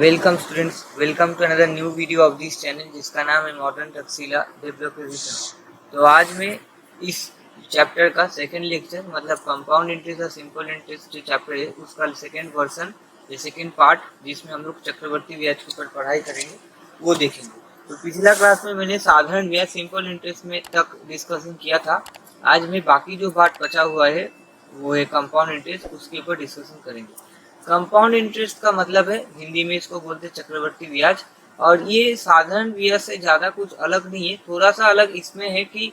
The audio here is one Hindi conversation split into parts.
Welcome students, welcome to another new video of this channel जिसका नाम है मॉडर्न तकसीला डेवलपर। तो आज मैं इस चैप्टर का सेकंड लेक्चर मतलब कंपाउंड इंटरेस्ट और सिंपल इंटरेस्ट जो चैप्टर है उसका सेकंड वर्जन या सेकंड पार्ट जिसमें हम लोग चक्रवर्ती ब्याज के ऊपर पढ़ाई करेंगे वो देखेंगे। तो पिछला क्लास में मैंने साधारण ब्याज सिंपल इंटरेस्ट में तक डिस्कशन किया था। आज मैं बाकी जो पार्ट बचा हुआ है वो है कंपाउंड इंटरेस्ट, उसके ऊपर डिस्कशन करेंगे। कंपाउंड इंटरेस्ट का मतलब है हिंदी में इसको बोलते हैं चक्रवर्ती ब्याज, और ये साधारण ब्याज से ज़्यादा कुछ अलग नहीं है। थोड़ा सा अलग इसमें है कि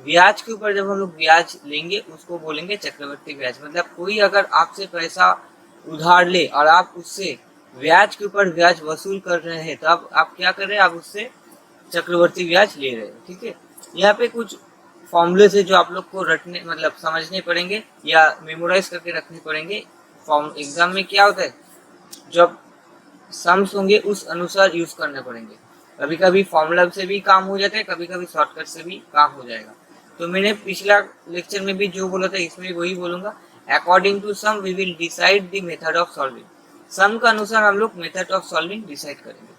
ब्याज के ऊपर जब हम लोग ब्याज लेंगे उसको बोलेंगे चक्रवर्ती ब्याज। मतलब कोई अगर आपसे पैसा उधार ले और आप उससे ब्याज के ऊपर ब्याज वसूल कर रहे हैं तो आप क्या कर रहे हैं, आप उससे चक्रवर्ती ब्याज ले रहे हैं। ठीक है, यहाँ पे कुछ फॉर्मूले से जो आप लोग को रटने मतलब समझने पड़ेंगे या मेमोराइज करके रखने पड़ेंगे। फॉर्म एग्जाम में क्या होता है, जब सम्स होंगे उस अनुसार यूज करने पड़ेंगे। कभी कभी फॉर्मूला से भी काम हो जाता है, कभी कभी शॉर्टकट से भी काम हो जाएगा। तो मैंने पिछला लेक्चर में भी जो बोला था इसमें भी वही बोलूंगा। According to sum we will decide the method of solving. Sum का अनुसार हम लोग मेथड ऑफ सॉल्विंग डिसाइड करेंगे।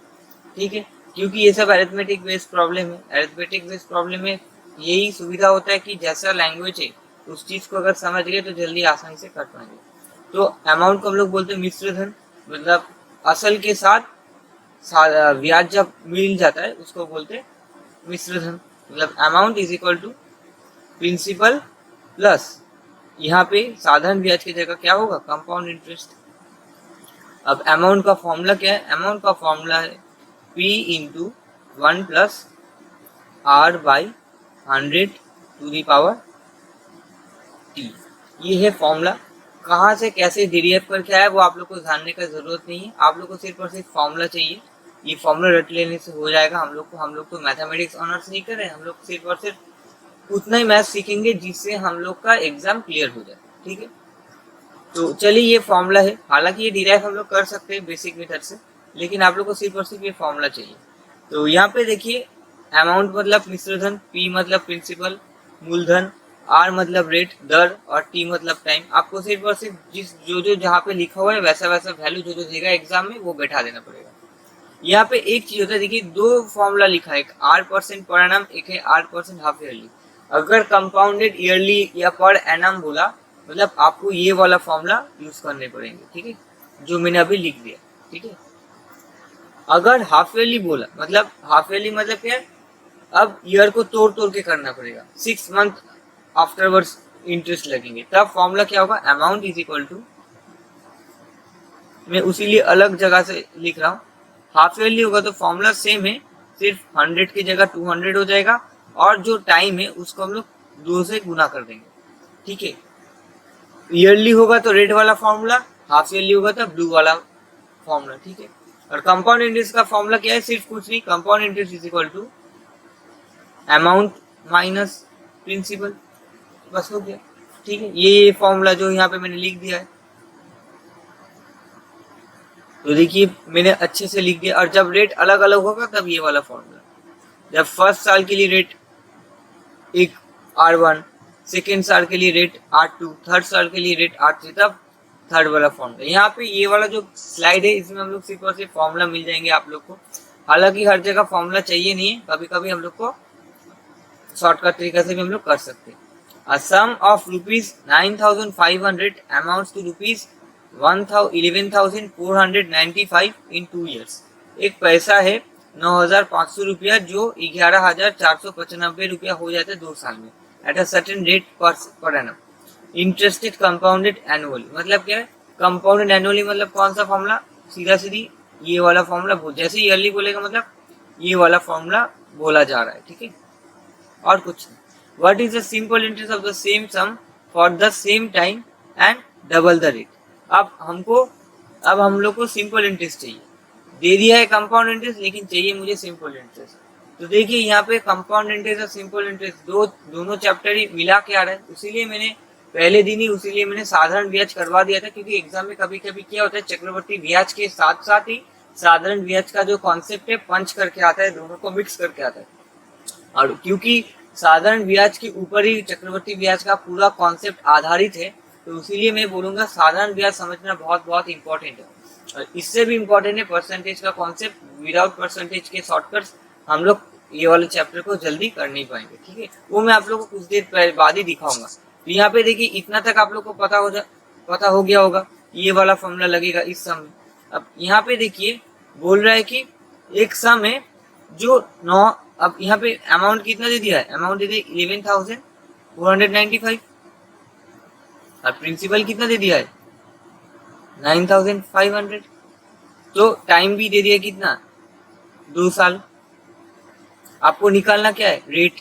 ठीक है, क्योंकि ये सब अरिथमेटिक बेस्ड प्रॉब्लम है। अरिथमेटिक बेस्ड प्रॉब्लम में यही सुविधा होता है कि जैसा लैंग्वेज है उस चीज को अगर समझ गए तो जल्दी आसानी से कर पाएंगे। तो अमाउंट को हम लोग बोलते हैं मिश्र धन, मतलब असल के साथ ब्याज जब मिल जाता है उसको बोलते हैं मिश्र धन। मतलब amount is equal to principal plus, यहाँ पे साधारण ब्याज की जगह क्या होगा, कंपाउंड इंटरेस्ट। अब अमाउंट का फॉर्मूला क्या है, अमाउंट का फॉर्मूला है P into 1 plus R by 100 to the power T। ये है फॉर्मूला। कहाँ से कैसे डिराइव करके आया वो आप लोग को जानने का जरूरत नहीं है, आप लोग को सिर्फ और सिर्फ फॉर्मूला चाहिए। ये फॉर्मूला रट लेने से हो जाएगा। हम लोग तो मैथमेटिक्स ऑनर्स नहीं कर रहे हैं, हम लोग सिर्फ और सिर्फ उतना ही मैथ सीखेंगे जिससे हम लोग का एग्जाम क्लियर हो जाए। ठीक है, तो चलिए ये फॉर्मूला है। हालांकि ये डिराइव हम लोग कर सकते हैं बेसिक मेथड से, लेकिन आप लोग को सिर्फ और सिर्फ ये फॉर्मूला चाहिए। तो यहाँ पे देखिए, अमाउंट मतलब मिश्र धन, P मतलब प्रिंसिपल मूलधन, R मतलब रेट दर और T मतलब टाइम। आपको सिर्फ और सिर्फ जिस जो जहाँ पे लिखा हुआ है वैसा वैसा वैल्यू जो देगा एग्जाम में वो बैठा देना पड़ेगा। यहाँ पे एक चीज होता है, देखिए दो फॉर्मूला लिखा है, एक R% पर एनम, एक है R% हाफ ईयरली। अगर कंपाउंडेड ईयरली या पर एनम बोला मतलब आपको ये वाला फॉर्मूला यूज करने पड़ेंगे। ठीक है, जो मैंने अभी लिख दिया। ठीक है, अगर हाफ ईयरली बोला मतलब हाफ ईयरली मतलब क्या है, अब ईयर को तोड़ तोड़ के करना पड़ेगा, 6 मंथ आफ्टरवर्ड्स इंटरेस्ट लगेंगे। तब फॉर्मूला क्या होगा, अमाउंट इज इक्वल टू, मैं उसीलिए अलग जगह से लिख रहा हूँ। हाफ ईयरली होगा तो फॉर्मूला सेम है, सिर्फ 100 की जगह 200 हो जाएगा और जो टाइम है उसको हम लोग 2 से गुना कर देंगे। ठीक है, ईयरली होगा तो रेड वाला फॉर्मूला, हाफ ईयरली होगा तो ब्लू वाला फॉर्मूला। ठीक है, और कंपाउंड इंटरेस्ट का फॉर्मूला क्या है, सिर्फ कुछ नहीं, compound interest is equal to amount minus principal, बस हो गया। ठीक है, ये फॉर्मूला जो यहाँ पे मैंने लिख दिया है, तो देखिए मैंने अच्छे से लिख दिया। और जब रेट अलग अलग होगा तब ये वाला फॉर्मूला, जब फर्स्ट साल के लिए रेट एक R1, सेकेंड साल के लिए रेट R2, थर्ड साल के लिए रेट R3, तब थर्ड वाला फॉर्मूला। यहाँ पे ये वाला जो स्लाइड है इसमें हम लोग सिर्फ और सिर्फ फॉर्मूला मिल जाएंगे आप लोग को। हालांकि हर जगह फॉर्मूला चाहिए नहीं है, कभी कभी हम लोग को शॉर्टकट तरीका से भी हम लोग कर सकते हैं। A sum of rupees 9,500 amounts to rupees 11,495 in 2 years। एक पैसा है 9,500 रुपया जो 11,495 रुपया हो जाता है 2 साल में, at a certain rate per annum, interested compounded annually. मतलब क्या है, कंपाउंडेड एनुअली मतलब कौन सा फॉर्मूला, सीधा सीधी ये वाला फॉर्मूला। जैसे ईयरली बोलेगा मतलब ये वाला फॉर्मूला बोला जा रहा है। ठीक है, और कुछ नहीं। What is the simple interest of the same sum for the same time and double the rate। अब हम लोग को सिंपल इंटरेस्ट चाहिए, दे दिया है कंपाउंड इंटरेस्ट लेकिन चाहिए मुझे सिंपल इंटरेस्ट। तो देखिए यहाँ पे कंपाउंड इंटरेस्ट और सिंपल इंटरेस्ट दोनों चैप्टर ही मिला के आ रहा है। उसीलिए मैंने पहले दिन ही साधारण ब्याज करवा दिया था, क्योंकि एग्जाम में कभी कभी क्या होता है, चक्रवर्ती ब्याज के साथ साथ ही साधारण ब्याज का जो कॉन्सेप्ट है पंच करके आता है, दोनों को मिक्स करके आता है। और क्योंकि साधारण ब्याज के ऊपर ही चक्रवर्ती ब्याज का पूरा कॉन्सेप्ट आधारित है, तो इसीलिए मैं बोलूंगा साधारण ब्याज समझना बहुत बहुत इंपॉर्टेंट है। और इससे भी इम्पोर्टेंट है परसेंटेज का कॉन्सेप्ट। विदाउट परसेंटेज के शॉर्टकट्स हम लोग ये वाले चैप्टर को जल्दी कर नहीं पाएंगे, ठीक है। वो मैं आप लोगों को कुछ देर बाद ही दिखाऊंगा। तो यहाँ पे देखिए इतना तक आप लोग को पता हो गया होगा, ये वाला फॉर्मूला लगेगा इस सम में। अब यहाँ पे देखिए बोल रहा है कि एक सम है जो 9, अब यहाँ पे अमाउंट कितना दे दिया है, अमाउंट दे दिया 11,495 और प्रिंसिपल कितना दे दिया है 9,500। तो टाइम भी दे दिया कितना 2 साल। आपको निकालना क्या है रेट,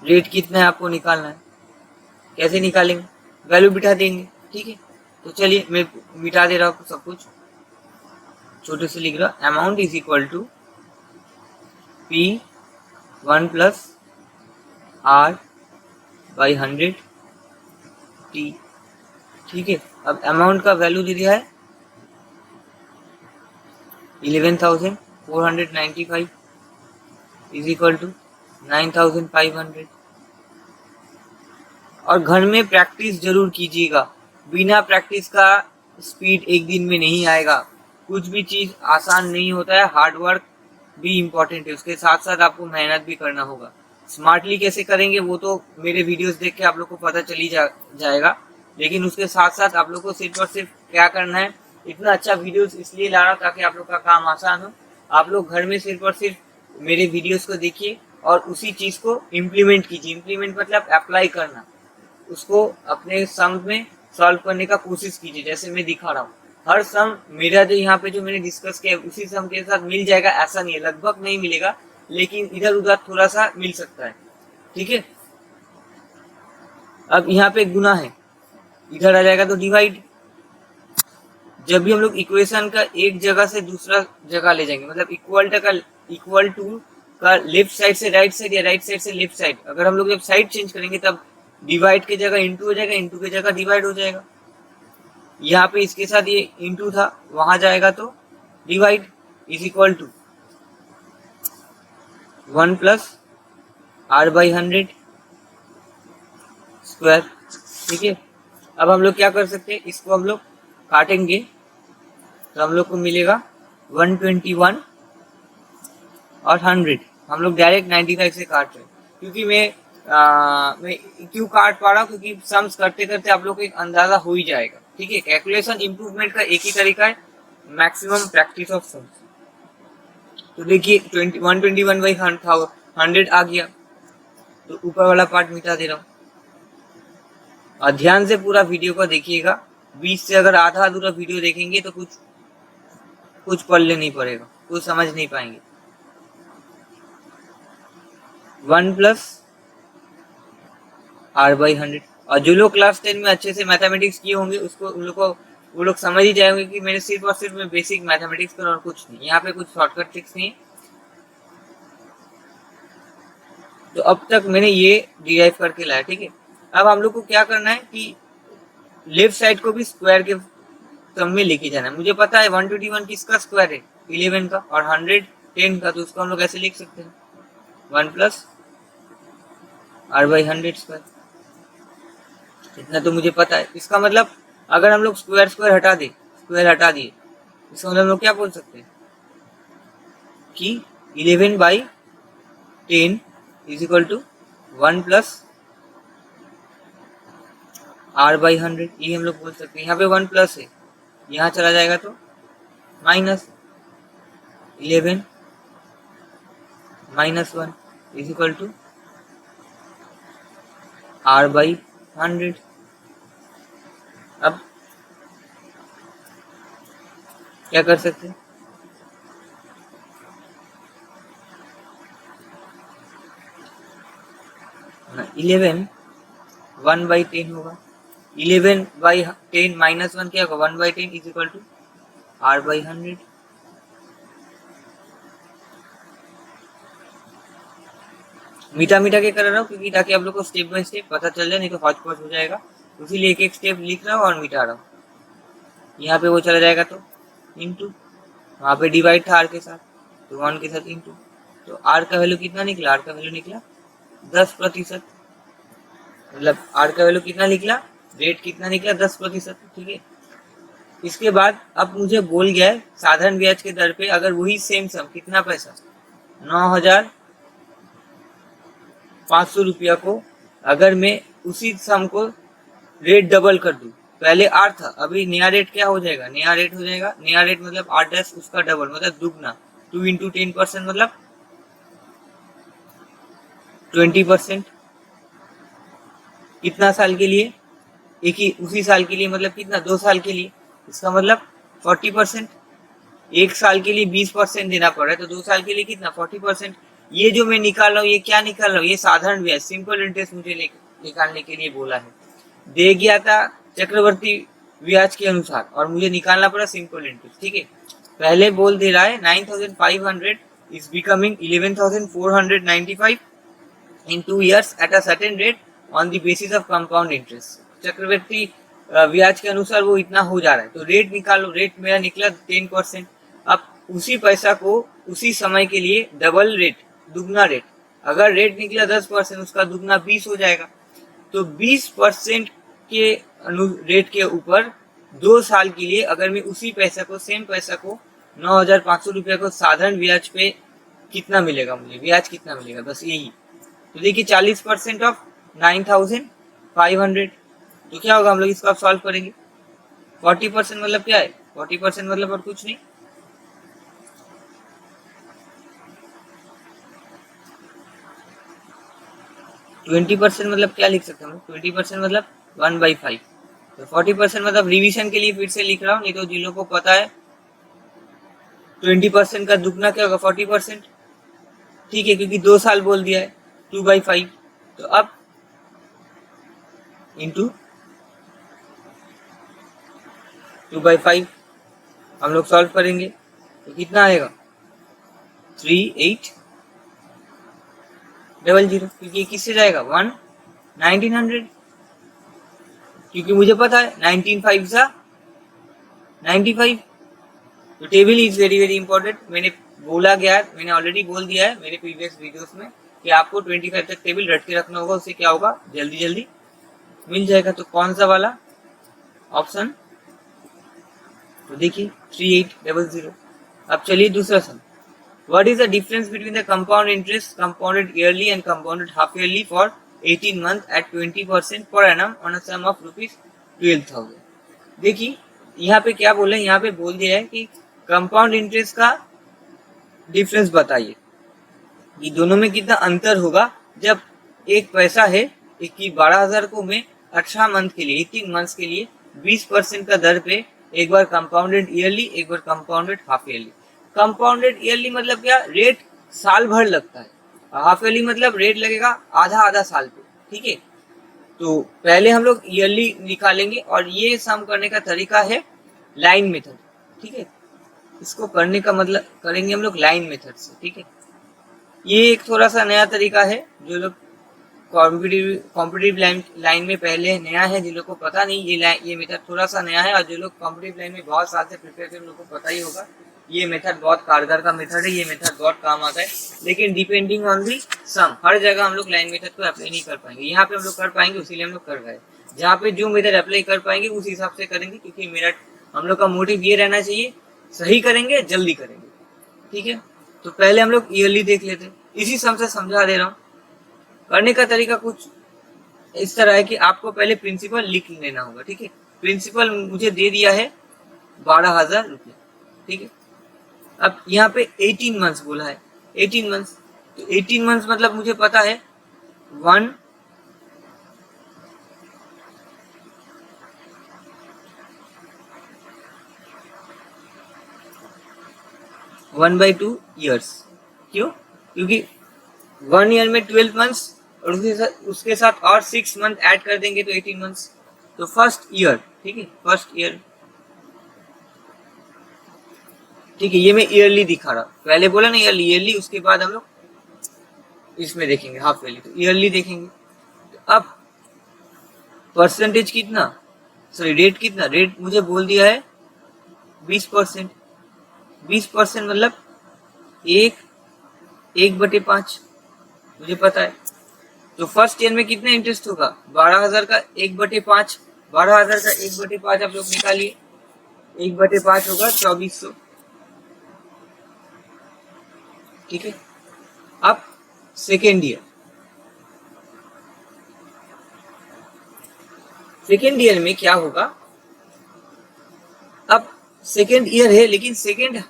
रेट कितना है आपको निकालना है। कैसे निकालेंगे, वैल्यू बिठा देंगे, ठीक है। तो चलिए मैं मिटा दे रहा हूँ सब कुछ, छोटे से लिख रहा। Amount is equal to P1 plus R/100 T, ठीक है। अब अमाउंट का वैल्यू दे दिया है 11,495 इज इक्वल टू 9,500। और घर में प्रैक्टिस जरूर कीजिएगा, बिना प्रैक्टिस का स्पीड एक दिन में नहीं आएगा। कुछ भी चीज आसान नहीं होता है, हार्ड वर्क भी इम्पोर्टेंट है, उसके साथ साथ आपको मेहनत भी करना होगा। स्मार्टली कैसे करेंगे वो तो मेरे वीडियोस देख के आप लोग को पता चली जाएगा, लेकिन उसके साथ साथ आप लोग को सिर्फ और सिर्फ क्या करना है, इतना अच्छा वीडियोस इसलिए ला रहा हूँ ताकि आप लोग का काम आसान हो। आप लोग घर में सिर्फ और सिर्फ मेरे वीडियोस को देखिए और उसी चीज को इम्प्लीमेंट कीजिए। इम्प्लीमेंट मतलब अप्लाई करना, उसको अपने सम में सॉल्व करने का कोशिश कीजिए। जैसे मैं दिखा रहा हूँ, हर सम मेरा जो यहाँ पे जो मैंने डिस्कस किया उसी सम के साथ मिल जाएगा, ऐसा नहीं है, लगभग नहीं मिलेगा, लेकिन इधर उधर थोड़ा सा मिल सकता है, ठीक है। अब यहाँ पे गुना है, इधर आ जाएगा तो डिवाइड। जब भी हम लोग इक्वेशन का एक जगह से दूसरा जगह ले जाएंगे, मतलब इक्वल टू का लेफ्ट साइड से राइट साइड या राइट साइड से लेफ्ट साइड, अगर हम लोग जब साइड चेंज करेंगे तब डिवाइड की जगह इंटू हो जाएगा, इंटू की जगह डिवाइड हो जाएगा। यहाँ पे इसके साथ ये इंटू था, वहां जाएगा तो divide is equal to 1 plus R/100 square, ठीक है। अब हम लोग क्या कर सकते हैं, इसको हम लोग काटेंगे तो हम लोग को मिलेगा 121 और 100। हम लोग डायरेक्ट 95 से काट रहे हैं, क्योंकि मैं क्यों काट पा रहा हूँ, क्योंकि सम्स करते करते आप लोग को एक अंदाजा हो ही जाएगा, ठीक है। कैलकुलेशन इंप्रूवमेंट का एक ही तरीका है, मैक्सिमम प्रैक्टिस ऑफ सम्स। तो देखिए 121/100 आ गया, तो ऊपर वाला पार्ट मिटा दे रहा हूँ। और ध्यान से पूरा वीडियो को देखिएगा, बीच से अगर आधा अधूरा वीडियो देखेंगे तो कुछ पल्ले नहीं पड़ेगा, कुछ समझ नहीं पाएंगे। 1 प्लस R/100। और जो लोग क्लास 10 में अच्छे से मैथमेटिक्स किए होंगे उसको वो लोग समझ ही जाएंगे कि मैंने सिर्फ और सिर्फ मैं बेसिक मैथमेटिक्स कर और कुछ नहीं, यहाँ पे कुछ शॉर्टकट ट्रिक्स नहीं है। तो अब तक मैंने ये डिराइव करके लाया, ठीक है। अब हम लोग को क्या करना है कि लेफ्ट साइड को भी स्क्वायर के टर्म में लेके जाना है। मुझे पता है 121 किसका स्क्वायर है 11 का, और 100 10 का, तो उसको हम लोग ऐसे लिख सकते हैं 1 प्लस R/100 स्क्वायर। इतना तो मुझे पता है। इसका मतलब अगर हम लोग स्क्वायर हटा दिए, इसका मतलब हम लोग क्या बोल सकते हैं कि 11/10 is equal to 1 plus R/100, ये हम लोग बोल सकते हैं। यहाँ पे 1 प्लस है, यहाँ चला जाएगा तो minus 11 minus 1 is equal to R/100। अब क्या कर सकते हैं, ना 11 1/10 होगा, 11/10 माइनस 1 क्या होगा 1/10 इज इक्वल टू R/100। मीठा मीठा के कर रहा हूँ क्योंकि ताकि आप लोग को स्टेप बाय स्टेप पता चल जाए, नहीं तो हौच पौच हो जाएगा, इसीलिए एक एक स्टेप लिख रहा हूँ और मिटा रहा हूँ। यहाँ पे वो चला जाएगा तो इंटू, वहाँ पे डिवाइड था R के साथ तो 1 के साथ इंटू, तो R का वैल्यू कितना निकला, R का वैल्यू निकला 10%। मतलब R का वैल्यू कितना निकला, रेट कितना निकला 10%, ठीक है। इसके बाद अब मुझे बोल गया है साधारण ब्याज के दर पे अगर वही सेम सम कितना पैसा 9,500 रुपया को अगर मैं उसी सम को रेट डबल कर दूं, पहले 8 था अभी नया रेट क्या हो जाएगा, नया रेट हो जाएगा, नया रेट मतलब 8 उसका डबल मतलब दुगना 2 इंटू 10% मतलब 20%। कितना साल के लिए, एक ही उसी साल के लिए मतलब कितना 2 साल के लिए, इसका मतलब 40%। एक साल के लिए 20% देना पड़ रहा है तो 2 साल के लिए कितना 40%। ये जो मैं निकाल रहा हूँ ये क्या निकाल रहा हूँ, ये साधारण ब्याज सिंपल इंटरेस्ट मुझे निकालने के लिए बोला है। दे गया था चक्रवर्ती ब्याज के अनुसार और मुझे निकालना पड़ा सिंपल इंटरेस्ट। ठीक है, पहले बोल दे रहा है 9,500 is becoming 11,495 in 2 years at a certain rate on the basis of compound interest। चक्रवर्ती ब्याज के अनुसार वो इतना हो जा रहा है तो रेट निकालो, रेट मेरा निकला 10%। अब उसी पैसा को उसी समय के लिए डबल रेट दुगना रेट, अगर रेट निकला 10% उसका दुगना 20 हो जाएगा तो 20% के रेट के ऊपर 2 साल के लिए अगर मैं उसी पैसा को सेम पैसा को 9,500 रुपया को साधारण ब्याज पे कितना मिलेगा, मुझे ब्याज कितना मिलेगा, बस यही। तो देखिए 40% ऑफ 9,500 तो क्या होगा, हम लोग इसको अब सॉल्व करेंगे। 40% मतलब क्या है, 40% मतलब और कुछ नहीं, ट्वेंटी परसेंट मतलब क्या लिख सकते हैं, 20% मतलब 1/5। तो 40% मतलब रिवीजन के लिए फिर से लिख रहा हूँ, नहीं तो जिन लोगों को पता है 20% का दुगना क्या होगा 40%। ठीक है, क्योंकि 2 साल बोल दिया है 2/5 तो अब इंटू 2/5 हम लोग सॉल्व करेंगे तो कितना आएगा 3800, क्योंकि किससे जाएगा 1900, क्योंकि मुझे पता है 19 सा 95। तो table is very very important, मैंने ऑलरेडी बोल दिया है मेरे प्रीवियस वीडियोस में कि आपको 25 तक टेबल रट के रखना होगा, उससे क्या होगा जल्दी जल्दी मिल जाएगा। तो कौन सा वाला ऑप्शन, तो देखिए 3800। अब चलिए दूसरा sum, what is the difference between the compound interest compounded yearly and compounded half yearly for 18 month at 20% per annum on a sum of ₹12,000। देखिए यहाँ पे क्या बोले, यहाँ पे बोल दिया है कि कंपाउंड इंटरेस्ट का डिफरेंस बताइए कि दोनों में कितना अंतर होगा जब एक पैसा है एक की 12,000 को मैं 18 मंथ के लिए 18 मंथ्स के लिए 20% का दर पे एक बार कंपाउंडेड ईयरली एक बार compounded half yearly. Compounded yearly मतलब क्या, रेट साल भर लगता है, हाफ ईयरली मतलब रेट लगेगा आधा आधा साल पे। ठीक है, तो पहले हम लोग ईयरली निकालेंगे और ये सम करने का तरीका है लाइन मेथड। ठीक है, इसको करने का मतलब करेंगे हम लोग लाइन मेथड से। ठीक है, ये एक थोड़ा सा नया तरीका है, जो लोग कॉम्पिटिटिव लाइन में पहले नया है, जिन लोग को पता नहीं ये मेथड थोड़ा सा नया है, और जो लोग कॉम्पिटिटिव लाइन में बहुत साल से प्रिपेयर कर उन लोग को पता ही होगा ये मेथड बहुत कारगर का मेथड है, ये मेथड बहुत काम आता है। लेकिन डिपेंडिंग ऑन दी सम हर जगह हम लोग लाइन मेथड को अप्लाई नहीं कर पाएंगे, यहाँ पे हम लोग कर पाएंगे इसीलिए हम लोग कर रहे हैं। जहाँ पे जो मेथड अप्लाई कर पाएंगे उस हिसाब से करेंगे, क्योंकि मेरा हम लोग का मोटिव ये रहना चाहिए सही करेंगे जल्दी करेंगे। ठीक है, तो पहले हम लोग ईयरली देख लेते हैं, इसी सम से समझा दे रहा हूँ। करने का तरीका कुछ इस तरह है कि आपको पहले प्रिंसिपल लिख लेना होगा। ठीक है, प्रिंसिपल मुझे दे दिया है 12,000 रुपये। ठीक है, अब यहाँ पे 18 मंथ्स बोला है, 18 मंथ्स, तो 18 मंथ्स मतलब मुझे पता है 1/2 ईयर्स। क्यों, क्योंकि 1 ईयर में 12 मंथ्स और उसके साथ और 6 मंथ ऐड कर देंगे तो 18 मंथ्स, तो फर्स्ट ईयर। ठीक है, फर्स्ट ईयर। ठीक है, ये मैं ईयरली दिखा रहा, पहले बोला ना ईयरली ईयरली, उसके बाद हम लोग इसमें देखेंगे हाफ ईयरली, तो ईयरली देखेंगे। तो अब परसेंटेज कितना, सॉरी रेट कितना, रेट मुझे बोल दिया है 20%। 20% मतलब 1/5 मुझे पता है। तो फर्स्ट ईयर में कितना इंटरेस्ट होगा 12,000 का 1/5, 12,000 का 1/5 आप लोग निकालिए, 1/5 होगा 2400। ठीक है, अब सेकेंड ईयर, सेकेंड ईयर में क्या होगा, अब सेकेंड ईयर है लेकिन सेकेंड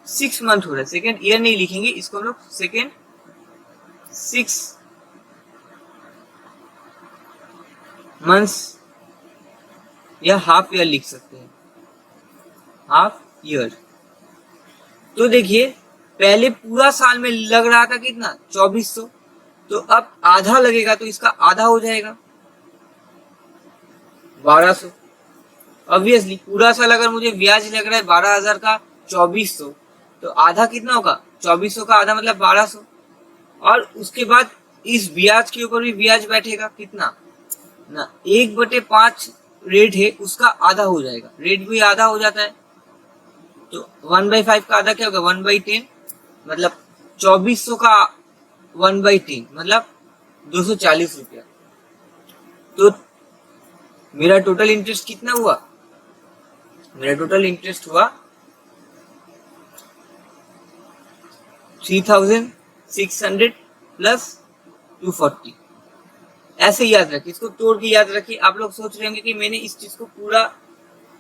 6 मंथ हो रहा है, सेकेंड ईयर नहीं लिखेंगे इसको हम लोग, सेकेंड 6 मंथ्स या हाफ ईयर लिख सकते हैं, हाफ ईयर। तो देखिए पहले पूरा साल में लग रहा था कितना 2400, तो अब आधा लगेगा तो इसका आधा हो जाएगा 1200। ऑब्वियसली पूरा साल अगर मुझे ब्याज लग रहा है 12,000 का 2400, तो आधा कितना होगा 2400 का आधा मतलब 1200, और उसके बाद इस ब्याज के ऊपर भी ब्याज बैठेगा कितना ना 1/5 रेट है उसका आधा हो जाएगा, रेट भी आधा हो जाता है, तो 1/5 का आधा क्या होगा 1/10, मतलब 2400 का 1/10 मतलब 240 रुपया। तो मेरा टोटल इंटरेस्ट कितना हुआ, मेरा टोटल इंटरेस्ट हुआ 3600 प्लस 240। ऐसे याद रखिए, इसको तोड़ के याद रखिए। आप लोग सोच रहे होंगे कि मैंने इस चीज को पूरा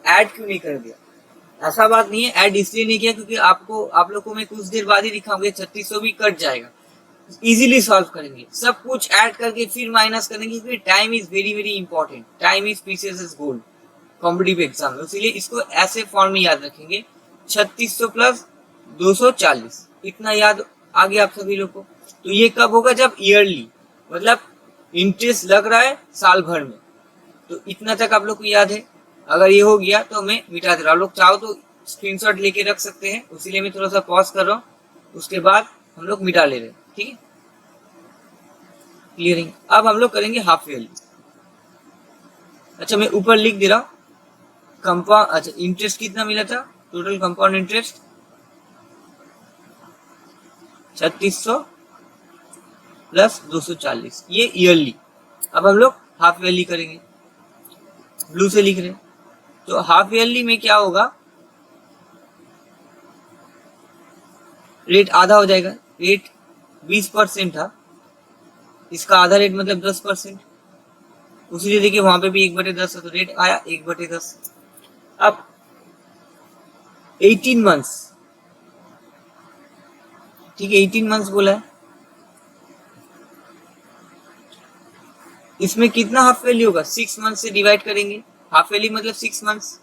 ऐड क्यों नहीं कर दिया, ऐसा बात नहीं है, ऐड इसलिए नहीं किया क्योंकि आप लोग को मैं कुछ देर बाद ही दिखाऊंगा 3600 भी कट जाएगा, इजीली सॉल्व करेंगे, सब कुछ ऐड करके फिर माइनस करेंगे, क्योंकि time is very very important, time is precious as gold competitive exam में, इसीलिए इसको ऐसे फॉर्म में याद रखेंगे 3600 प्लस 240, इतना याद आ गया आप सभी लोग को। तो ये कब होगा, जब ईयरली मतलब इंटरेस्ट लग रहा है साल भर में, तो इतना तक आप लोग को याद है। अगर ये हो गया तो मैं मिटा दे रहा हूँ, आप लोग चाहो तो स्क्रीनशॉट लेके रख सकते हैं, इसीलिए मैं थोड़ा सा पॉज कर रहा हूँ, उसके बाद हम लोग मिटा ले रहे हैं। ठीक है, क्लियरिंग। अब हम लोग करेंगे हाफ ईयरली। अच्छा मैं ऊपर लिख दे रहा हूँ कंपाउंड, अच्छा इंटरेस्ट कितना मिला था, टोटल कंपाउंड इंटरेस्ट 3600 प्लस 240, ये ईयरली। अब हम लोग हाफ ईयरली करेंगे, ब्लू से लिख रहे हैं। तो हाफ ईयरली में क्या होगा, रेट आधा हो जाएगा, रेट 20% था, इसका आधा रेट मतलब 10%, उसी देखिए वहां पे भी 1/10 है, तो रेट आया 1/10। अब 18 मंथ्स, ठीक है 18 मंथ्स बोला है, इसमें कितना हाफ ईयरली होगा, 6 मंथ से डिवाइड करेंगे, हाफ ईयरली मतलब 6 मंथ्स,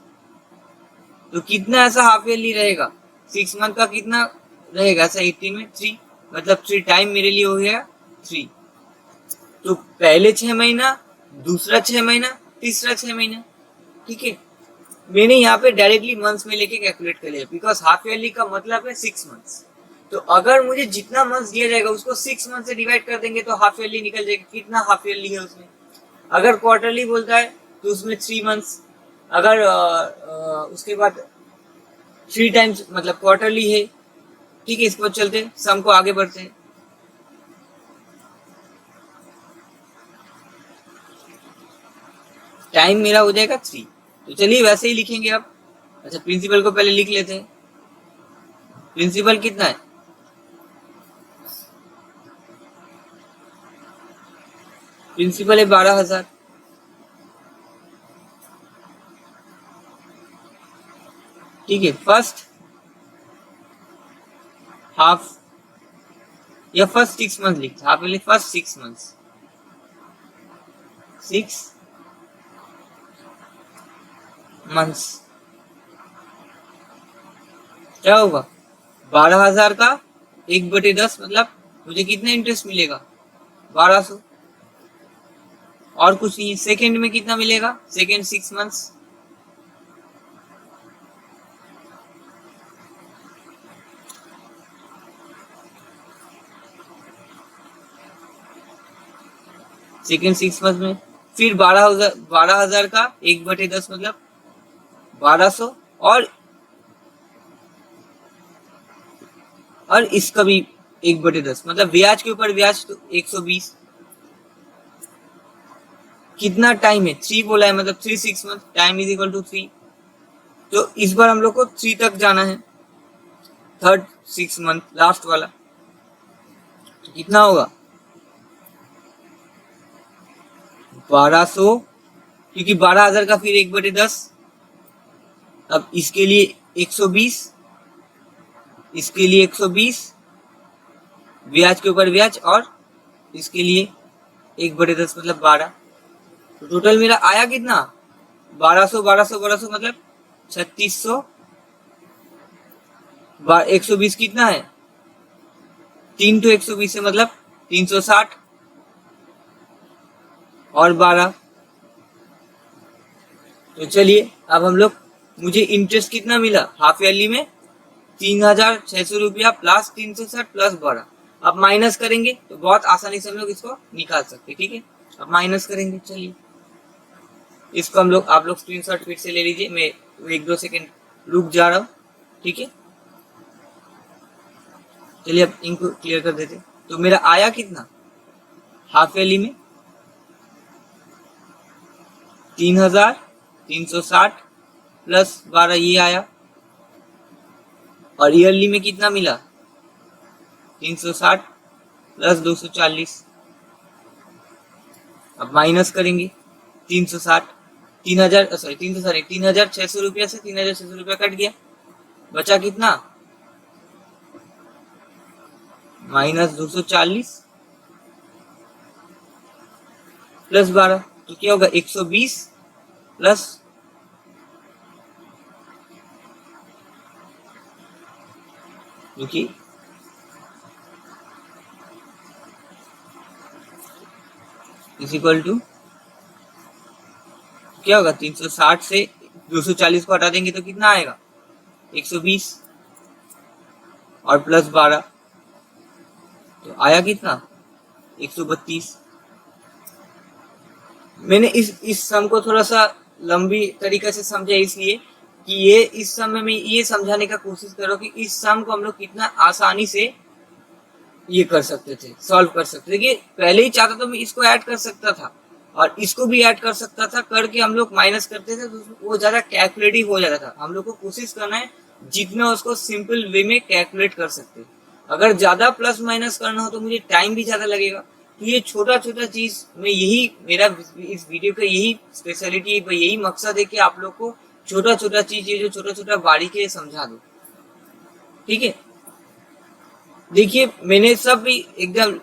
तो कितना ऐसा हाफ ईयरली रहेगा, 6 मंथ का कितना रहेगा ऐसा 18 में 3, मतलब 3 टाइम मेरे लिए हो गया 3। तो पहले 6 महीना, दूसरा 6 महीना, तीसरा 6 महीना। ठीक है, मैंने यहाँ पे डायरेक्टली मंथ्स में लेके कैलकुलेट कर लिया, बिकॉज हाफ ईयरली का मतलब है 6 मंथ्स, तो अगर मुझे जितना मंथ्स दिया जाएगा उसको 6 मंथ से डिवाइड कर देंगे तो हाफ ईयरली निकल जाएगा, कितना हाफ ईयरली है उसमें। अगर क्वार्टरली बोलता है तो उसमें 3 मंथ्स, अगर उसके बाद 3 टाइम्स मतलब क्वार्टरली है। ठीक है, इस पर चलते हैं, सम को आगे बढ़ते हैं। टाइम मेरा हो जाएगा 3, तो चलिए वैसे ही लिखेंगे अब। अच्छा प्रिंसिपल को पहले लिख लेते हैं, प्रिंसिपल कितना है, प्रिंसिपल है 12,000। ठीक है, फर्स्ट हाफ या फर्स्ट 6 मंथ लिखते हैं, half yearly first 6 months, 6 months क्या होगा 12,000 का 1/10 मतलब मुझे कितना इंटरेस्ट मिलेगा 1200, और कुछ नहीं है। सेकेंड में कितना मिलेगा, सेकेंड 6 मंथ्स, सेकेंड 6 मंथ में फिर 12,000 का 1/10 मतलब 1200, और इसका भी 1/10 मतलब ब्याज के ऊपर ब्याज, तो 120। कितना टाइम है 3 बोला है, मतलब 3 6 month, time is equal to 3, तो इस बार हम लोग को 3 तक जाना है, थर्ड 6 मंथ लास्ट वाला। तो कितना होगा 1200, क्योंकि 12,000 का फिर 1/10। अब इसके लिए 120, इसके लिए 120 ब्याज के ऊपर ब्याज, और इसके लिए 1/10 मतलब 12। तो टोटल मेरा आया कितना 1200 1200 1200 मतलब 3600। 120 कितना है 3 तो 120 है मतलब 360 और 12। तो चलिए अब हम लोग, मुझे इंटरेस्ट कितना मिला हाफ ईयरली में 3,600 रुपया प्लस 360 प्लस 12। अब माइनस करेंगे तो बहुत आसानी से हम लोग इसको निकाल सकते हैं। ठीक है, अब माइनस करेंगे। चलिए इसको हम लोग, आप लोग स्क्रीनशॉट फिर से ले लीजिए, मैं 1-2 सेकेंड रुक जा रहा हूँ। ठीक है, चलिए अब इनको क्लियर कर देते। तो मेरा आया कितना हाफ ईयरली में 3,360 प्लस 12 ये आया, और ईयरली में कितना मिला 360 प्लस 240। अब माइनस करेंगे 360, 3,600 रुपया से 3,600 रुपया कट गया, बचा कितना -240 प्लस 12, तो क्या होगा 120 प्लस देखिए इज इक्वल टू क्या होगा 360 से 240 को हटा देंगे तो कितना आएगा 120 और प्लस 12, तो आया कितना 132। मैंने इस सम को थोड़ा सा लंबी तरीके से समझा, इसलिए कि ये इस सम में मैं ये समझाने का कोशिश करो कि इस सम को हम लोग कितना आसानी से ये कर सकते थे, सॉल्व कर सकते थे। कि पहले ही चाहता तो मैं इसको ऐड कर सकता था और इसको भी ऐड कर सकता था, करके हम लोग माइनस करते थे तो वो ज्यादा कैलकुलेटिव हो जाता था। हम लोग को कोशिश करना है जितना उसको सिंपल वे में कैलकुलेट कर सकते। अगर ज्यादा प्लस माइनस करना हो तो मुझे टाइम भी ज्यादा लगेगा। तो ये छोटा छोटा चीज में, यही मेरा इस वीडियो का यही स्पेशलिटी, यही मकसद है कि आप लोग को छोटा छोटा चीज, ये जो छोटा छोटा बारीकी समझा दो। ठीक है, देखिए मैंने सब भी एकदम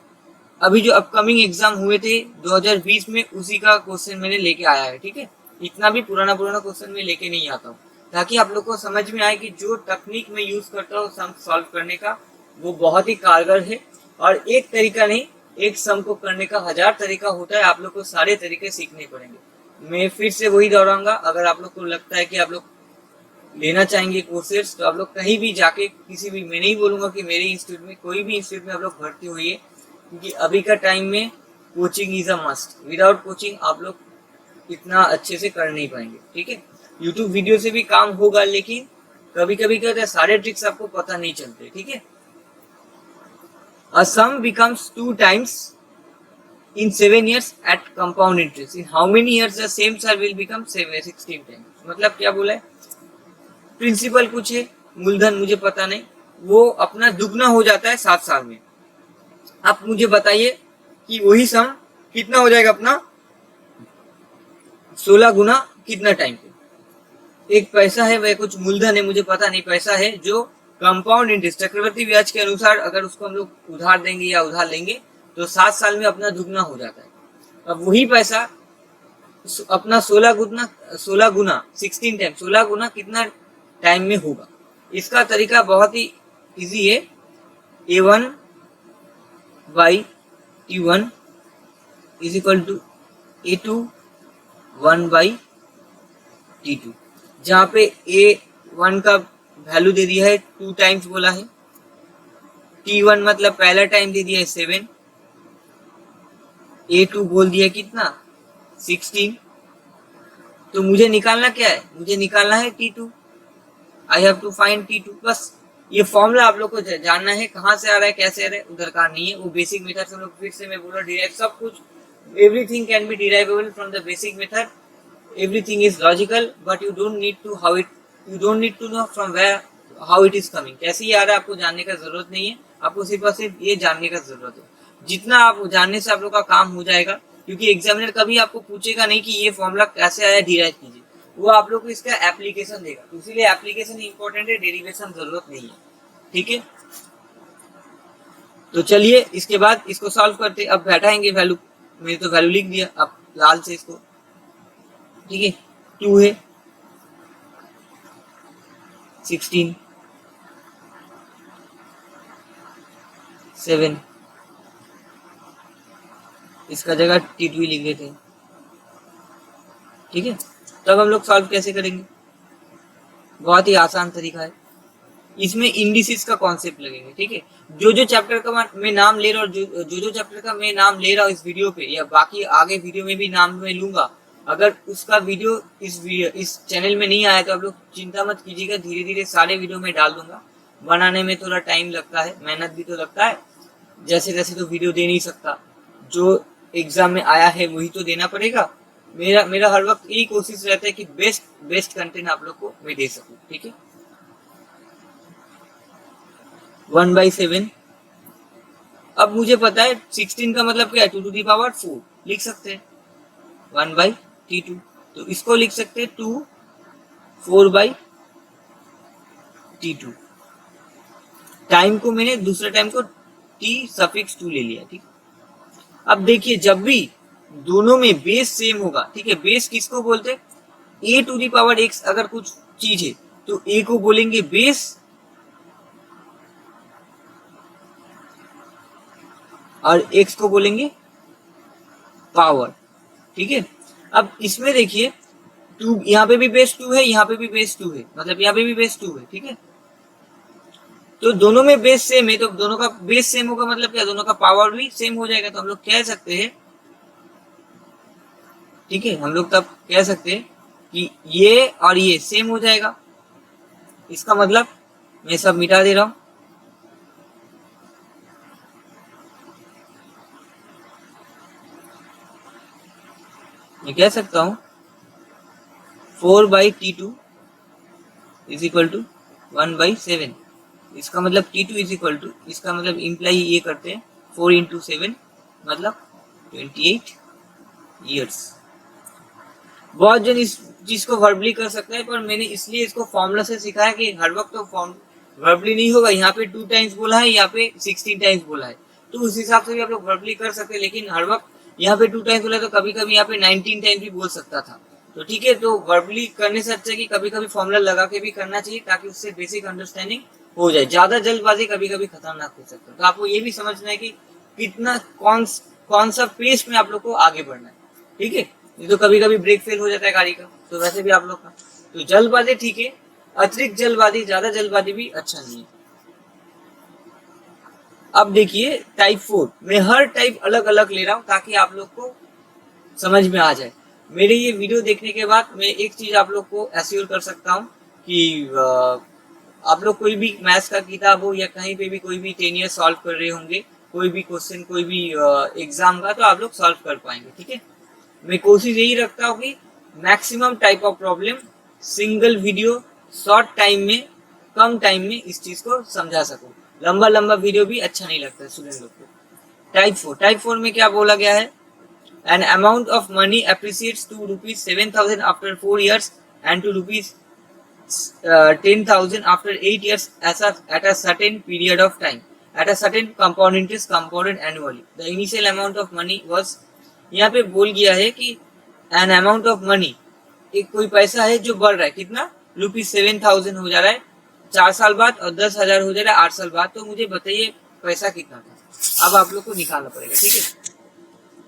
अभी जो अपकमिंग एग्जाम हुए थे 2020 में, उसी का क्वेश्चन मैंने लेके आया है। ठीक है, इतना भी पुराना क्वेश्चन मैं लेके नहीं आता हूँ, ताकि आप लोग को समझ में आए कि जो टेक्निक मैं यूज करता हूँ सम सॉल्व करने का, वो बहुत ही कारगर है। और एक तरीका नहीं, एक सम को करने का 1000 तरीका होता है। आप लोग को सारे तरीके सीखने पड़ेंगे। मैं फिर से वही दोहराऊंगा, अगर आप लोग को लगता है कि आप लोग लेना चाहेंगे कोर्सेज, तो आप लोग कहीं भी जाके किसी भी, मैं नहीं बोलूंगा कि मेरे इंस्टीट्यूट में, कोई भी इंस्टीट्यूट में आप लोग भर्ती होइए, क्योंकि अभी का टाइम में coaching is a must. Without coaching आप लोग इतना अच्छे से कर नहीं पाएंगे। ठीक है, यूट्यूब वीडियो से भी काम होगा, लेकिन कभी कभी क्या होता है सारे ट्रिक्स आपको पता नहीं चलते। ठीक है, a sum becomes 2 times in 7 years at compound interest. In how many years the same sum will become 16 times? मतलब क्या बोला है, प्रिंसिपल कुछ है, मूलधन मुझे पता नहीं, वो अपना दुगना हो जाता है 7 साल में। आप मुझे बताइए कि वही सम कितना हो जाएगा अपना 16 गुना कितना टाइम पे। एक पैसा है, वह कुछ मूलधन है, मुझे पता नहीं, पैसा है जो कंपाउंड इंटरेस्ट चक्रवर्ती ब्याज के अनुसार अगर उसको हम लोग उधार देंगे या उधार लेंगे तो 7 साल में अपना दुगना हो जाता है। अब वही पैसा अपना 16 गुना 16 टाइम 16 गुना कितना टाइम में होगा। इसका तरीका बहुत ही इजी है, A1 by T1 is equal to A2 1 by T2, जहाँ पे A1 का वैल्यू दे दिया है 2 टाइम्स बोला है, T1 मतलब पहला टाइम दे दिया है 7, A2 बोल दिया कितना 16। तो मुझे निकालना क्या है, मुझे निकालना है T2। I have to find T2। बस ये फॉर्मूला आप लोग को जानना है, कहाँ से आ रहा है कैसे आ रहा है, उधर का नहीं है, वो बेसिक मेथड से हम लोग फिर से मैं बोला डिराइव, सब कुछ everything can be derivable from the basic method. Everything is logical, but you don't need to how it you don't need to know from where how it is coming, कैसे ये आ रहा है आपको जानने का जरूरत नहीं है, आपको सिर्फ और सिर्फ ये जानने का जरूरत है। जितना आप जानने से आप लोग का काम हो जाएगा, क्योंकि एग्जामिनर कभी आपको पूछेगा नहीं कि ये फॉर्मूला कैसे आया डिराइव कीजिए, वो आप लोग को इसका एप्लीकेशन देगा, तो इसीलिए एप्लीकेशन इंपॉर्टेंट है, डेरिवेशन जरूरत नहीं है। ठीक है, तो चलिए इसके बाद इसको सॉल्व करते। अब बैठाएंगे वैल्यू, मैंने तो वैल्यू लिख दिया, अब लाल से इसको, ठीक है, 2 है, 16, 7, इसका जगह T2 लिख देते हैं। ठीक है, तो अब हम लोग सॉल्व कैसे करेंगे, बहुत ही आसान तरीका है, इसमें इंडिसेस का कॉन्सेप्ट लगेंगे। ठीक है, जो जो चैप्टर का मैं नाम ले रहा हूँ, जो जो चैप्टर का मैं नाम ले रहा हूँ इस वीडियो पे या बाकी आगे वीडियो में भी नाम मैं लूंगा, अगर उसका वीडियो इस चैनल में नहीं आया तो आप लोग चिंता मत कीजिएगा, धीरे धीरे सारे वीडियो में डाल दूंगा। बनाने में थोड़ा टाइम लगता है, मेहनत भी तो लगता है, जैसे जैसे तो वीडियो दे नहीं सकता, जो एग्जाम में आया है वही तो देना पड़ेगा। मेरा हर वक्त यही कोशिश रहता है कि बेस्ट कंटेंट आप लोग को मैं दे सकूं। ठीक है, 1/7, अब मुझे पता है 16 का मतलब क्या है, 2⁴ लिख सकते हैं 1/T2, तो इसको लिख सकते हैं 2 4/T2। टाइम को मैंने दूसरे टाइम को T⁻2 ले लिया। ठीक, अब देखिए जब भी दोनों में बेस सेम होगा, ठीक है, बेस किसको बोलते हैं, a⁴x अगर कुछ चीज है तो a को बोलेंगे बेस और x को बोलेंगे पावर। ठीक है, अब इसमें देखिए 2, यहाँ पे भी बेस 2 है, यहाँ पे भी बेस 2 है, मतलब यहाँ पे भी बेस 2 है। ठीक है, तो दोनों में बेस सेम है, तो दोनों का बेस सेम होगा मतलब क्या, दोनों का पावर भी सेम हो जाएगा, तो हम लोग कह सकते हैं, ठीक है, हम लोग तब कह सकते हैं कि ये और ये सेम हो जाएगा। इसका मतलब मैं सब मिटा दे रहा हूं, मैं कह सकता हूं 4/T2 इज इक्वल टू 1/7। इसका मतलब T2 इज इक्वल टू, इसका मतलब इम्प्लाई ये करते हैं 4 × 7 मतलब 28 ईयर्स। बहुत जन इस चीज को वर्बली कर सकता है, पर मैंने इसलिए इसको फॉर्मूला से सिखाया कि हर वक्त तो वर्बली नहीं होगा, यहाँ पे 2 टाइम्स बोला है, यहाँ पे 16 टाइम्स बोला है, तो उस हिसाब से भी आप लोग वर्बली कर सकते हैं, लेकिन हर वक्त यहाँ पे 2 टाइम्स बोला है तो कभी कभी यहाँ पे 19 टाइम्स भी बोल सकता था। तो ठीक है, तो वर्बली करने से अच्छा है कि कभी कभी फॉर्मूला लगा के भी करना चाहिए, ताकि उससे बेसिक अंडरस्टैंडिंग हो जाए। ज्यादा जल्दबाजी कभी कभी खतरनाक हो सकता है, तो आपको ये भी समझना है कि कितना कौन सा पेस में आप लोग को आगे बढ़ना है। ठीक है, ये तो कभी कभी ब्रेक फेल हो जाता है गाड़ी का, तो वैसे भी आप लोग का, तो जल्दबाजी ठीक है, अतिरिक्त जल्दबाजी, ज्यादा जल्दबाजी भी अच्छा नहीं है। अब देखिए टाइप 4, मैं हर टाइप अलग अलग ले रहा हूं ताकि आप लोग को समझ में आ जाए। मेरे ये वीडियो देखने के बाद मैं एक चीज आप लोग को एश्योर कर सकता हूँ कि आप लोग कोई भी मैथ्स का किताब हो या कहीं पे भी कोई भी 10 ईयर सॉल्व कर रहे होंगे, कोई भी क्वेश्चन कोई भी एग्जाम का, तो आप लोग सॉल्व कर पाएंगे। ठीक है, मैं कोशिश यही रखता हूँ कि maximum type of problem single video short time में, कम टाइम में इस चीज को समझा सकूं। लंबा लंबा वीडियो भी अच्छा नहीं लगता स्टूडेंट लोग को। टाइप 4 में क्या बोला गया है, an amount of money appreciates to ₹7,000 after 4 years and to ₹10,000 after 8 years at a certain period of time at a certain compound interest compounded annually. The initial amount of money was, यहाँ पे बोल गया है कि एन अमाउंट ऑफ मनी, एक कोई पैसा है जो बढ़ रहा है, कितना, ₹7,000 हो जा रहा है 4 साल बाद, और 10,000 हो जा रहा है 8 साल बाद, तो मुझे बताइए पैसा कितना था। अब आप लोग को निकालना पड़ेगा। ठीक है,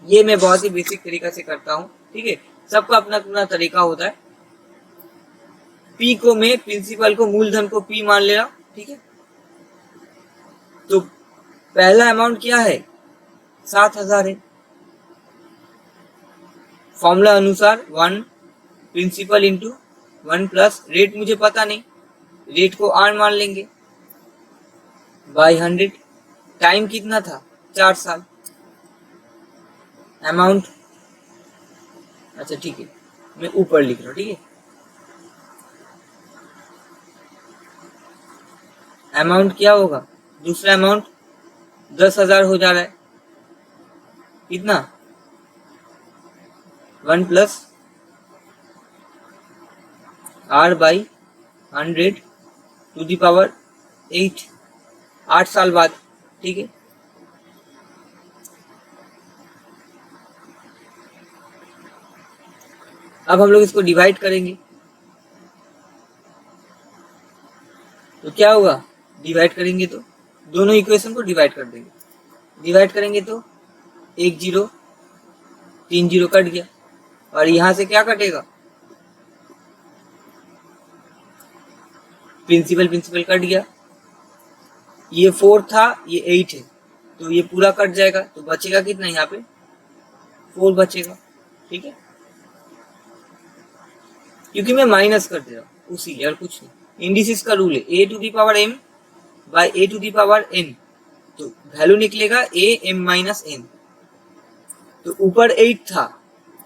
ये मैं बहुत ही बेसिक तरीका से करता हूँ। ठीक है, सबका अपना अपना तरीका होता है। पी को मैं प्रिंसिपल को, मूलधन को पी मान ले रहा हूँ। ठीक है, तो पहला अमाउंट क्या है, 7,000 है। फॉर्मूला अनुसार 1 प्रिंसिपल इंटू 1 प्लस रेट, मुझे पता नहीं, रेट को आर मान लेंगे, बाई 100। टाइम कितना था, 4 साल। अमाउंट, अच्छा ठीक है, मैं ऊपर लिख रहा हूँ। ठीक है, अमाउंट क्या होगा, दूसरा अमाउंट 10,000 हो जा रहा है, कितना 1 plus R/100 to the power 8, 8 साल बाद, ठीक है। अब हम लोग इसको डिवाइड करेंगे तो क्या होगा, डिवाइड करेंगे तो दोनों इक्वेशन को डिवाइड कर देंगे, डिवाइड करेंगे तो 1 0 3 0 कट गया, और यहां से क्या कटेगा, प्रिंसिपल प्रिंसिपल कट गया, ये 4 था ये 8 है, तो ये पूरा कट जाएगा, तो बचेगा कितना, यहाँ पे 4 बचेगा, ठीक है, क्योंकि मैं माइनस कर दे रहा हूँ उसी, और कुछ नहीं। इंडिसेस का रूल है a to the power m by a to the power n, तो वैल्यू निकलेगा a m माइनस n। तो ऊपर 8 था,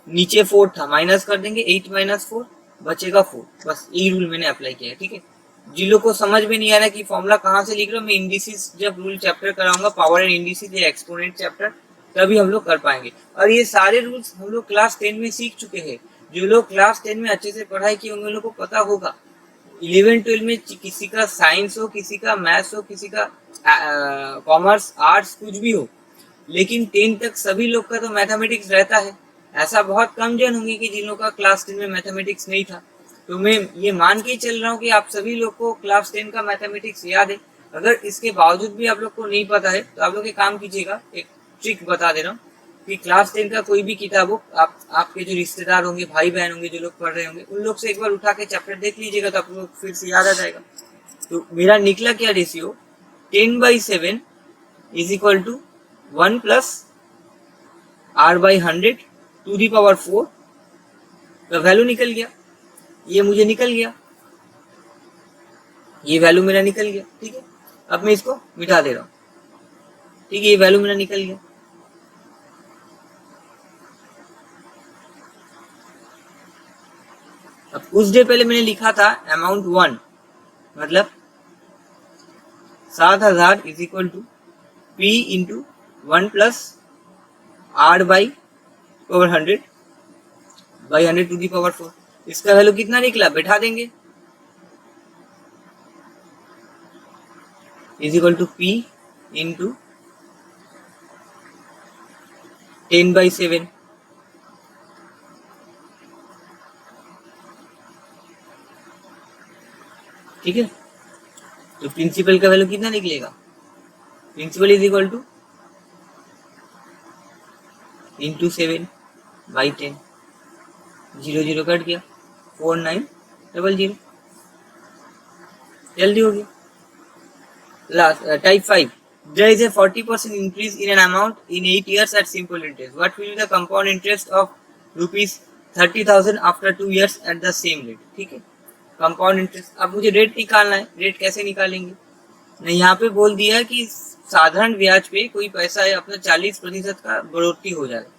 नीचे 4 था, माइनस कर देंगे 8 माइनस 4 बचेगा 4, बस यही रूल मैंने अप्लाई किया है, ठीक है। जिन लोग को समझ में नहीं आ रहा कि फॉर्मूला कहाँ से लिख रहा हूँ, मैं इंडिसेस जब रूल चैप्टर कराऊंगा, पावर एंड इंडिसेस या एक्सपोनेंट चैप्टर, तभी हम लोग कर पाएंगे। और ये सारे रूल्स हम लोग क्लास 10 में सीख चुके हैं, जो लोग क्लास 10 में अच्छे से पढ़ाई किए होंगे उन लोग को पता होगा। 11 12 में किसी का साइंस हो, किसी का मैथ्स हो, किसी का कॉमर्स आर्ट्स कुछ भी हो, लेकिन 10 तक सभी लोग का तो मैथमेटिक्स रहता है। ऐसा बहुत कम जन होंगे कि जिन लोगों का क्लास 10 में मैथमेटिक्स नहीं था। तो मैं ये मान के चल रहा हूँ कि आप सभी लोग को क्लास 10 का मैथमेटिक्स याद है। अगर इसके बावजूद भी आप लोग को नहीं पता है तो आप लोग एक काम कीजिएगा, एक ट्रिक बता दे रहा हूँ कि क्लास 10 का कोई भी किताब हो, आपके जो रिश्तेदार होंगे, भाई बहन होंगे, जो लोग पढ़ रहे होंगे, उन लोग से एक बार उठा के चैप्टर देख लीजिएगा, तो आप लोग फिर से याद आ जाएगा। तो मेरा निकला क्या ratio, 10/7 is equal to 1 plus R/100 to the power 4 का वैल्यू निकल गया, ये मुझे निकल गया, ये वैल्यू मेरा निकल गया, ठीक है। अब मैं इसको मिटा दे रहा हूँ, ठीक है, ये वैल्यू मेरा निकल गया। अब कुछ देर पहले मैंने लिखा था अमाउंट 1, मतलब 7,000 is equal to P into 1 plus R/100 by 100 to the power 4। इसका वैल्यू कितना निकला, बैठा देंगे, is equal to P into 10/7, ठीक है। तो प्रिंसिपल का वैल्यू कितना निकलेगा, principal is equal to into 7/10, 0 0 cut गया, 4900, जल्दी हो गया। Last, type 5. There is a 40% increase in an amount in 8 years at simple interest. What will be the compound interest of rupees 30,000 after 2 years at the same rate? ठीक है, कंपाउंड इंटरेस्ट। अब मुझे रेट निकालना है, रेट कैसे निकालेंगे, मैं यहाँ पे बोल दिया कि साधारण ब्याज पे कोई पैसा है अपना 40% का बढ़ोतरी हो जाएगा,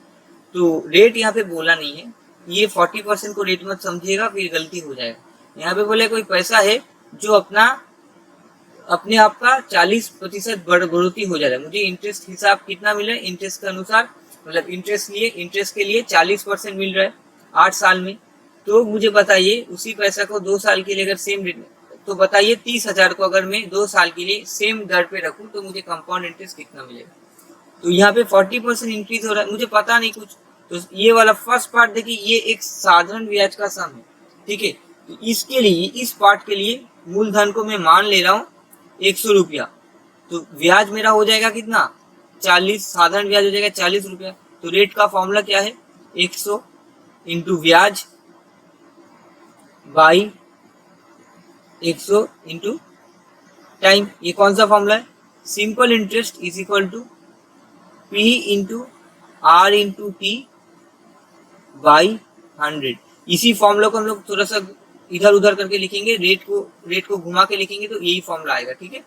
तो रेट यहाँ पे बोला नहीं है, ये 40% को रेट मत समझिएगा, फिर गलती हो जाएगा। यहाँ पे बोले कोई पैसा है जो अपने आप का 40% बढ़ोतरी हो जाएगा। मुझे इंटरेस्ट हिसाब कितना मिल रहा है, इंटरेस्ट के अनुसार, मतलब इंटरेस्ट के लिए 40% मिल रहा है 8 साल में। तो मुझे बताइए उसी पैसा को 2 साल के लिए अगर सेम रेट में, तो बताइए 30,000 को अगर मैं 2 साल के लिए सेम दर पे रखूं तो मुझे कंपाउंड इंटरेस्ट कितना मिलेगा। तो यहाँ पे 40% इंक्रीज हो रहा है, मुझे पता नहीं कुछ। तो ये वाला फर्स्ट पार्ट देखिए, ये एक साधारण ब्याज का सम है, ठीक है। तो इसके लिए, इस पार्ट के लिए मूलधन को मैं मान ले रहा हूँ 100 रुपया, तो ब्याज मेरा हो जाएगा कितना, 40, साधारण ब्याज हो जाएगा 40 रुपया। तो रेट का फॉर्मूला क्या है, 100 इंटू ब्याज बाई 100 इंटू टाइम। ये कौन सा फॉर्मूला है, simple interest is equal to P into R into T by 100। इसी फॉर्मूला को हम लोग थोड़ा सा इधर उधर करके लिखेंगे, रेट को घुमा के लिखेंगे तो यही फॉर्मूला आएगा, ठीक है।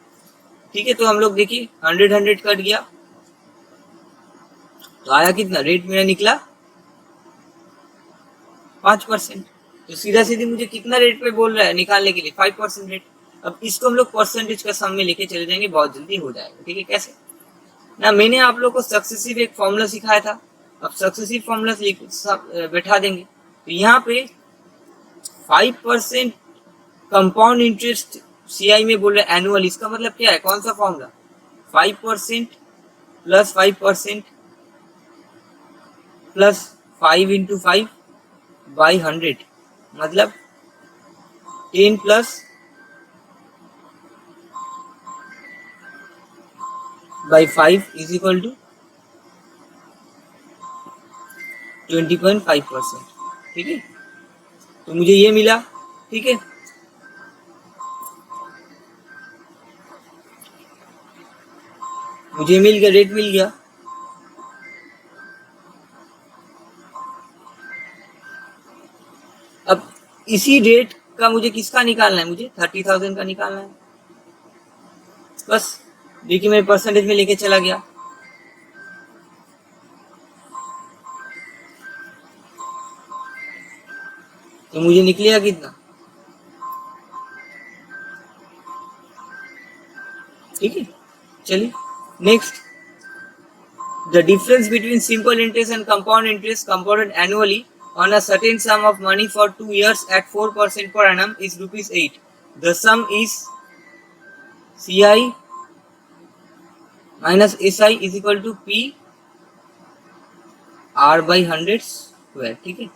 ठीक है, तो हम लोग देखिए 100 कट गया तो आया कितना, रेट मेरा निकला 5%। तो सीधा सीधी मुझे कितना रेट पे बोल रहा है निकालने के लिए, 5% रेट। अब इसको हम लोग परसेंटेज का सम में लेके चले जाएंगे, बहुत जल्दी हो जाएगा। ठीक है, कैसे ना, मैंने आप लोग को सक्सेसिव एक फॉर्मूला सिखाया था, अब सक्सेसिव फॉर्मूला बैठा देंगे। तो यहाँ पे 5% कंपाउंड इंटरेस्ट CI में बोल रहे एनुअल, इसका मतलब क्या है, कौन सा formula, 5% plus 5% plus 5 into 5 by 100, मतलब 10 plus by 5 is equal to 20.5%। ठीक है, तो मुझे ये मिला। ठीक है, मुझे मिल गया, रेट मिल गया। अब इसी रेट का मुझे किसका निकालना है, मुझे 30,000 का निकालना है। बस देखिए मैं परसेंटेज में लेके चला गया, तो मुझे निकलेगा कितना, ठीक है। चलिए next, the difference between simple interest and compound interest compounded annually on a certain sum of money for 2 years at 4% per annum is ₹8. The sum is CI minus SI is equal to P R by 100 square. ठीक है,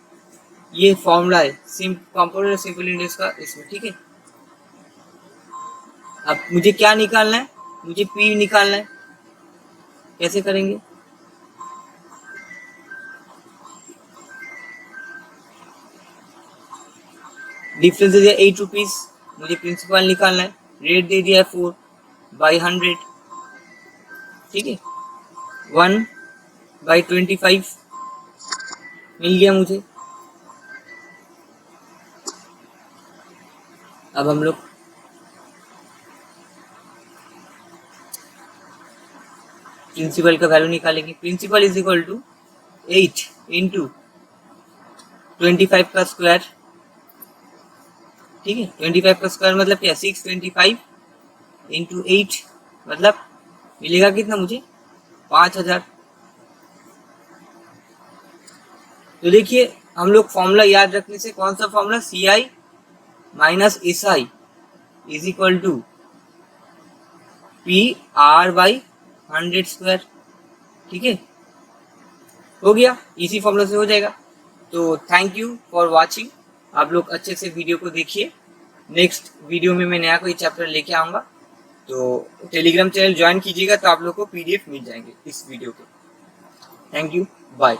ये फॉर्मूला है कंपाउंड और सिंपल इंटरेस्ट का इसमें। ठीक है, अब मुझे क्या निकालना है, मुझे P निकालना है। कैसे करेंगे, डिफरेंस दे दिया 8 रुपीज, मुझे प्रिंसिपल निकालना है, रेट दे दिया है 4 बाई 100। ठीक है, 1 बाई 25 मिल गया मुझे। अब हम लोग प्रिंसिपल का वैल्यू निकालेंगे। Principal is equal to 8 into 25 का स्क्वायर। ठीक है, 25 का स्क्वायर मतलब क्या, 625 इंटू 8 मतलब मिलेगा कितना मुझे, 5000। तो देखिए हम लोग फॉर्मूला याद रखने से, कौन सा formula, CI minus SI is equal to PR by 100 square. ठीक है, हो गया, इसी फॉर्मूला से हो जाएगा। तो थैंक यू फॉर वॉचिंग, आप लोग अच्छे से वीडियो को देखिए। नेक्स्ट वीडियो में मैं नया कोई चैप्टर लेके आऊँगा, तो टेलीग्राम चैनल ज्वाइन कीजिएगा, तो आप लोग को PDF मिल जाएंगे इस वीडियो के। Thank you, bye.